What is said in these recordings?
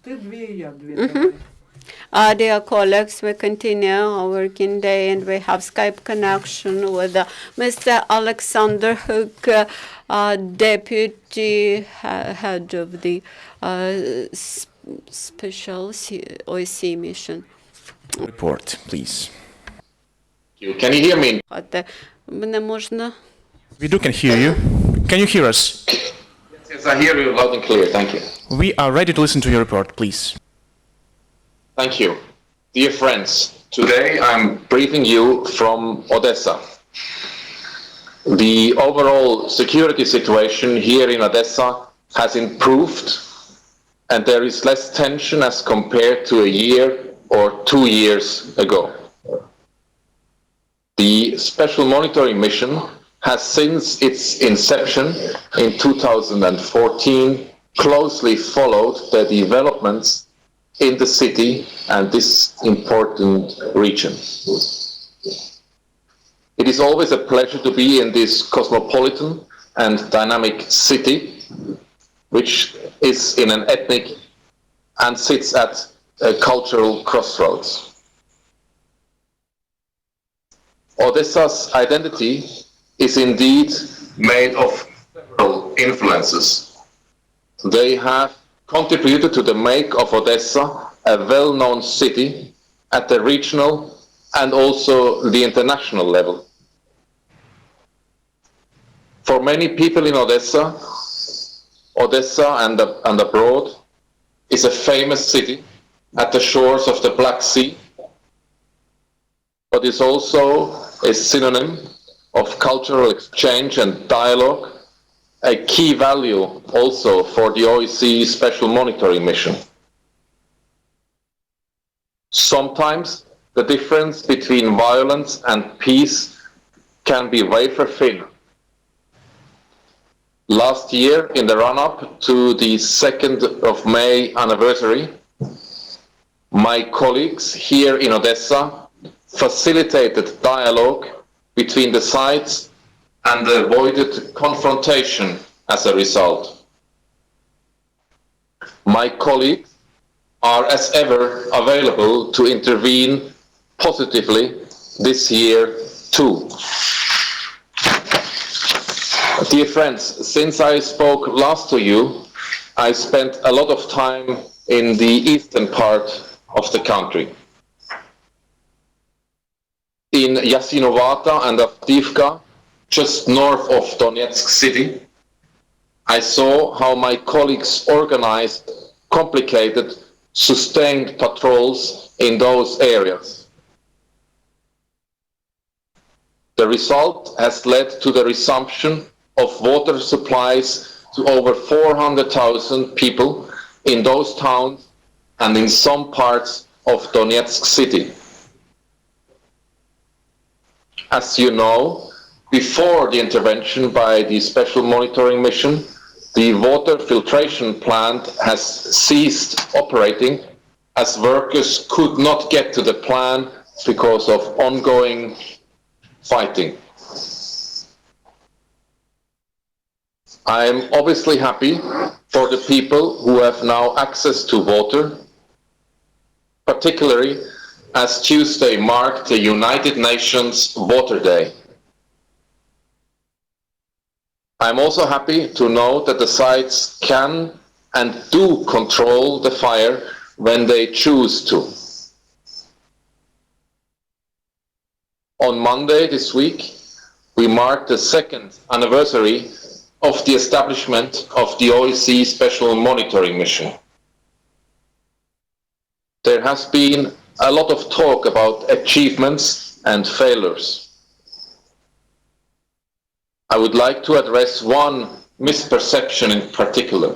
Dear colleagues, we continue our working day and we have Skype connection with Mr. Alexander Hook, Deputy Head of the Special OSCE Mission. Report, please. Can you hear me? Мене можна? We can hear you. Can you hear us? Yes, I hear you loud and clear. Thank you. We are ready to listen to your report, please. Thank you. Dear friends, today I'm briefing you from Odessa. The overall security situation here in Odessa has improved, and there is less tension as compared to a year or 2 years ago. The Special Monitoring Mission has since its inception in 2014 closely followed the developments in the city and this important region. It is always a pleasure to be in this cosmopolitan and dynamic city, which is in an ethnic and sits at a cultural crossroads. Odessa's identity is indeed made of several influences. They have contributed to the make of Odessa a well-known city at the regional and also the international level. For many people in Odessa and abroad is a famous city at the shores of the Black Sea, but is also a synonym of cultural exchange and dialogue, a key value also for the OSCE Special Monitoring Mission. Sometimes the difference between violence and peace can be wafer thin. Last year, in the run-up to the 2nd of May anniversary, my colleagues here in Odessa facilitated dialogue between the sides and avoided confrontation as a result. My colleagues are as ever available to intervene positively this year too. Dear friends, since I spoke last to you, I spent a lot of time in the eastern part of the country. In Yasinovata and Avdiivka, just north of Donetsk city, I saw how my colleagues organized complicated, sustained patrols in those areas. The result has led to the resumption of water supplies to over 400,000 people in those towns and in some parts of Donetsk city. As you know, before the intervention by the Special Monitoring Mission, the water filtration plant has ceased operating as workers could not get to the plant because of ongoing fighting. I am obviously happy for the people who have now access to water, particularly as Tuesday marked the United Nations Water Day. I'm also happy to know that the sites can and do control the fire when they choose to. On Monday this week, we marked the 2nd anniversary of the establishment of the OSCE Special Monitoring Mission. There has been a lot of talk about achievements and failures. I would like to address one misperception in particular.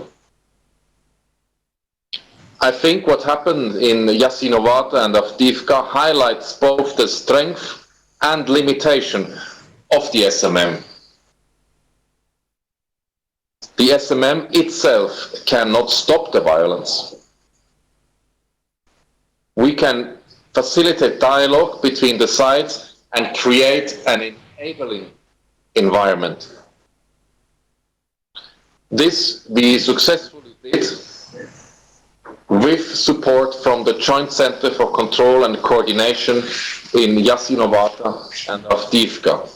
I think what happened in Yasinovata and Avdiivka highlights both the strength and limitation of the SMM. The SMM itself cannot stop the violence. We can facilitate dialogue between the sides and create an enabling environment. This we successfully did with support from the Joint Center for Control and Coordination in Jasinovato and Avdiivka.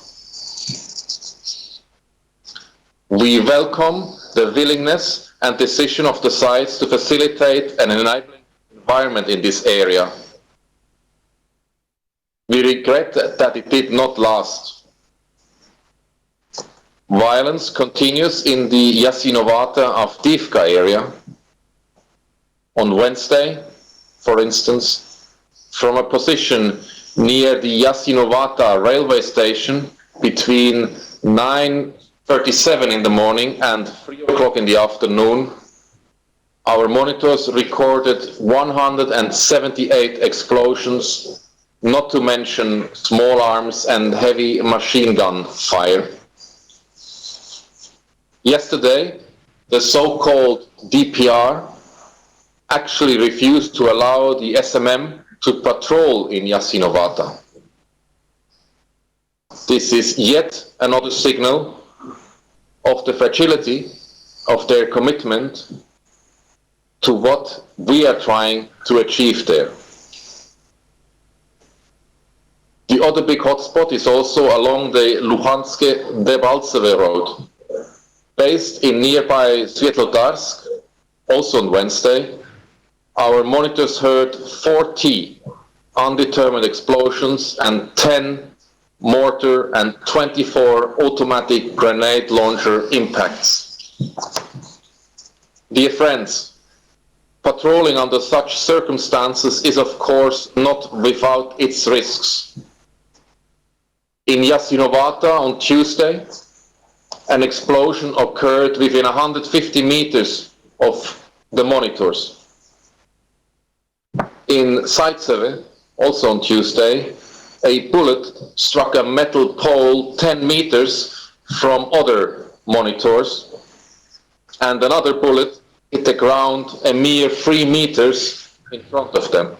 We welcome the willingness and decision of the sides to facilitate an enabling environment in this area. We regret that it did not last. Violence continues in the Jasinovato-Avdiivka area. On Wednesday, for instance, from a position near the Jasinovato railway station between 9:37 in the morning and 3 o'clock in the afternoon, our monitors recorded 178 explosions, not to mention small arms and heavy machine gun fire. Yesterday, the so-called DPR actually refused to allow the SMM to patrol in Jasinovato. This is yet another signal of the fragility of their commitment to what we are trying to achieve there. The other big hotspot is also along the Luhanske-Debaltseve road. Based in nearby Svetlodarsk, also on Wednesday, our monitors heard 40 undetermined explosions and 10 mortar and 24 automatic grenade launcher impacts. Dear friends, patrolling under such circumstances is of course not without its risks. In Jasinovato on Tuesday, an explosion occurred within 150 meters of the monitors. In Zaitsev, also on Tuesday, a bullet struck a metal pole 10 meters from other monitors, and another bullet hit the ground a mere 3 meters in front of them.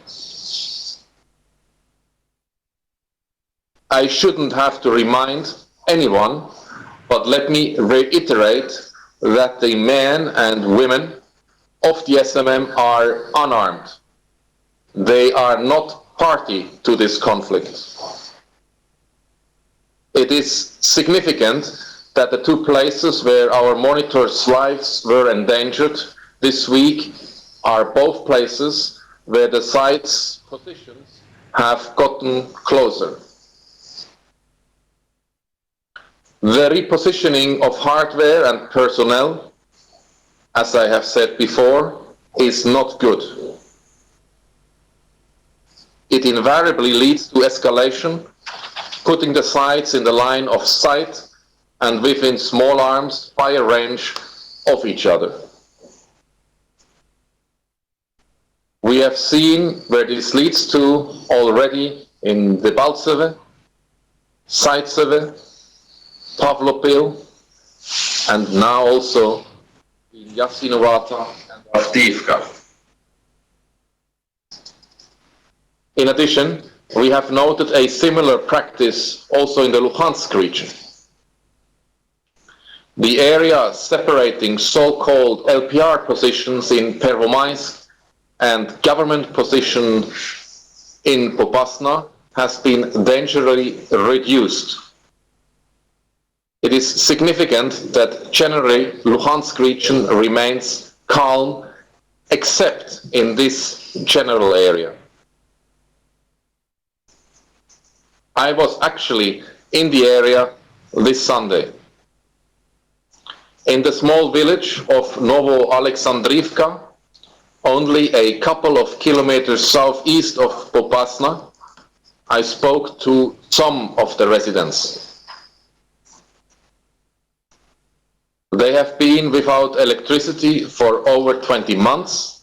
I shouldn't have to remind anyone, but let me reiterate that the men and women of the SMM are unarmed. They are not party to this conflict. It is significant that the two places where our monitors' lives were endangered this week are both places where the sites' positions have gotten closer. The repositioning of hardware and personnel, as I have said before, is not good. It invariably leads to escalation, putting the sites in the line of sight and within small arms fire range of each other. We have seen where this leads to already in Debaltseve, Zaitsev, Pavlopil, and now also in Jasinovato and Avdiivka. In addition, we have noted a similar practice also in the Luhansk region. The area separating so-called LPR positions in Pervomaisk and government position in Popasna has been dangerously reduced. It is significant that generally Luhansk region remains calm, except in this general area. I was actually in the area this Sunday. In the small village of Novo Alexandrivka, only a couple of kilometers southeast of Popasna, I spoke to some of the residents. They have been without electricity for over 20 months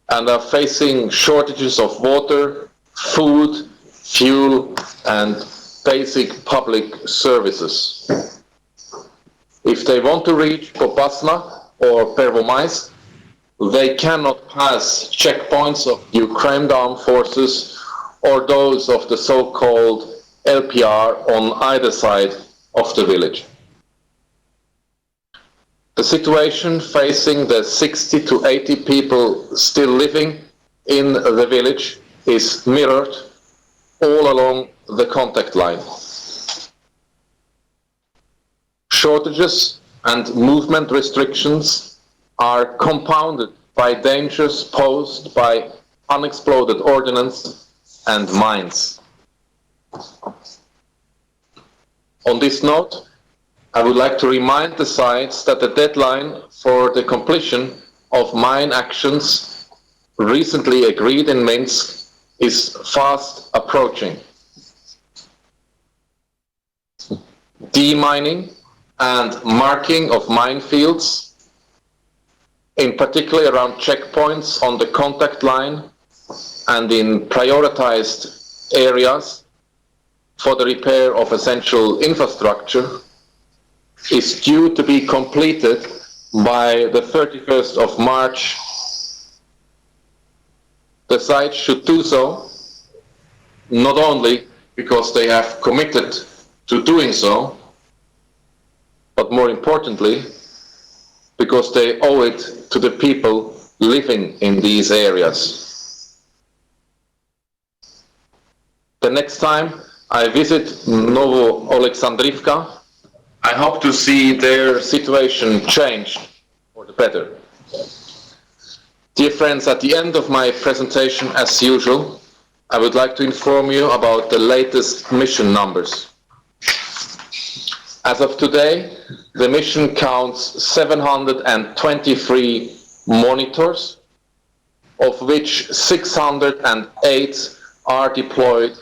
and are facing shortages of water, food, fuel, and basic public services. If they want to reach Popasna or Pervomaisk, they cannot pass checkpoints of Ukraine armed forces or those of the so-called LPR on either side of the village. The situation facing the 60 to 80 people still living in the village is mirrored all along the contact line. Shortages and movement restrictions are compounded by dangers posed by unexploded ordnance and mines. On this note, I would like to remind the sides that the deadline for the completion of mine actions recently agreed in Minsk is fast approaching. Demining and marking of minefields, in particular around checkpoints on the contact line and in prioritized areas for the repair of essential infrastructure, is due to be completed by the 31st of March. The sites should do so not only because they have committed to doing so, but more importantly, because they owe it to the people living in these areas. The next time I visit Novo Alexandrivka, I hope to see their situation changed for the better. Dear friends, at the end of my presentation, as usual, I would like to inform you about the latest mission numbers. As of today, the mission counts 723 monitors, of which 608 are deployed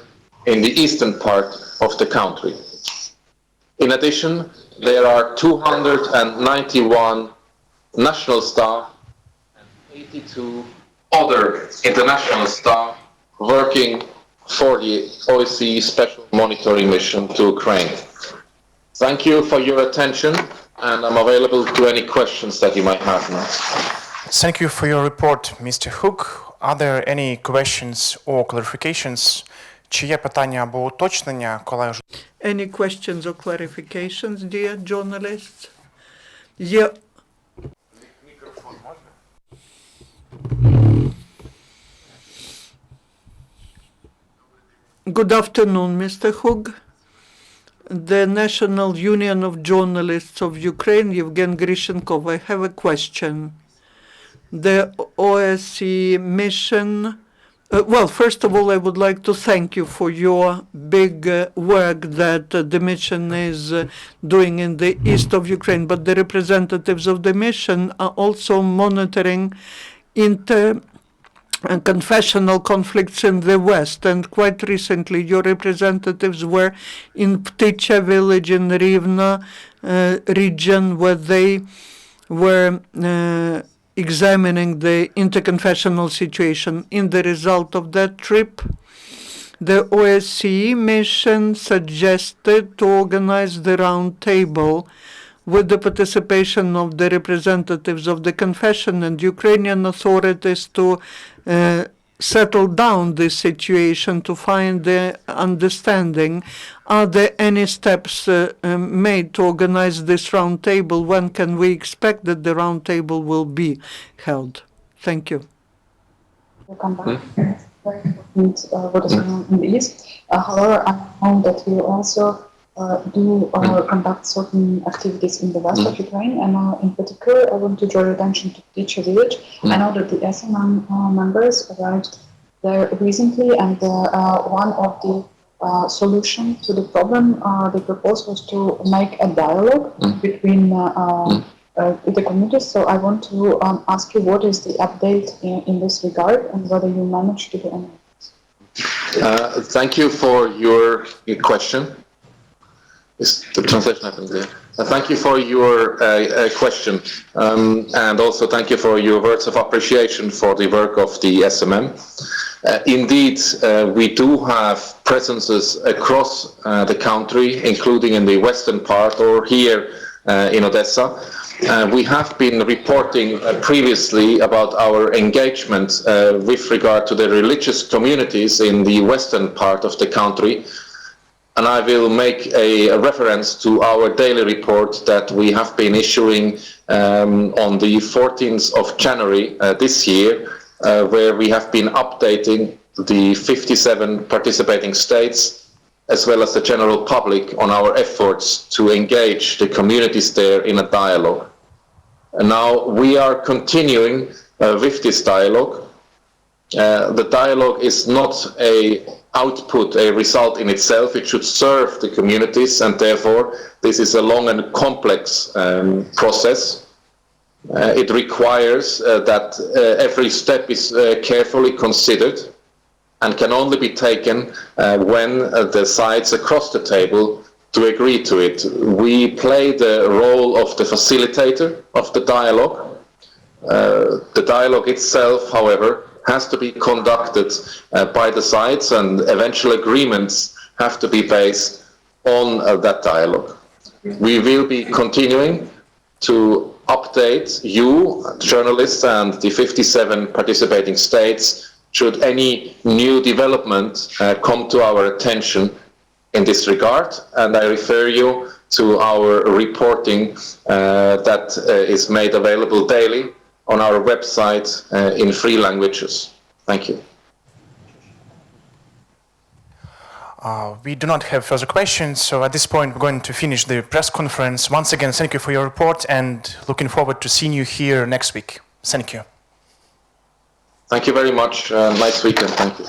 in the eastern part of the country. In addition, there are 291 national staff and 82 other international staff working for the OSCE Special Monitoring Mission to Ukraine. Thank you for your attention, and I'm available to any questions that you might have now. Thank you for your report, Mr. Hook. Are there any questions or clarifications? Чи є питання або уточнення, колеги? Any questions or clarifications, dear journalists? Yeah. Good afternoon, Mr. Hug. The National Union of Journalists of Ukraine, Yevgen Grishenkov. I have a question. The OSCE mission. Well, first of all, I would like to thank you for your big work that the mission is doing in the east of Ukraine, but the representatives of the mission are also monitoring confessional conflicts in the west, and quite recently your representatives were in Ptycha village in Rivne region, where they were examining the interconfessional situation. In the result of that trip, the OSCE mission suggested to organize the round table with the participation of the representatives of the confession and Ukrainian authorities to settle down this situation, to find the understanding. Are there any steps made to organize this round table? When can we expect that the round table will be held? Thank you. We'll come back. Very important what is going on in the East. However, I know that you also conduct certain activities in the west of Ukraine, and in particular, I want to draw your attention to Ptycha village. I know that the SMM members arrived there recently, and one of the solution to the problem they proposed was to make a dialogue between the communities. So I want to ask you what is the update in this regard, and whether you managed to do anything. Thank you for your question. Is the translation happening there? Thank you for your question, and also thank you for your words of appreciation for the work of the SMM. Indeed, we do have presences across the country, including in the western part or here in Odessa. We have been reporting previously about our engagement with regard to the religious communities in the western part of the country. and I will make a reference to our daily report that we have been issuing on the 14th of January this year, where we have been updating the 57 participating states as well as the general public on our efforts to engage the communities there in a dialogue. And now we are continuing with this dialogue. The dialogue is not an output, a result in itself. It should serve the communities, and therefore this is a long and complex process. It requires that every step is carefully considered and can only be taken when the sides across the table to agree to it. We play the role of the facilitator of the dialogue. The dialogue itself, however, has to be conducted by the sides, and eventual agreements have to be based on that dialogue. We will be continuing to update you, journalists, and the 57 participating states should any new development come to our attention in this regard, and I refer you to our reporting that is made available daily on our website in 3 languages. Thank you. We do not have further questions, so at this point we're going to finish the press conference. Once again, thank you for your report and looking forward to seeing you here next week. Thank you. Thank you very much. Nice weekend. Thank you.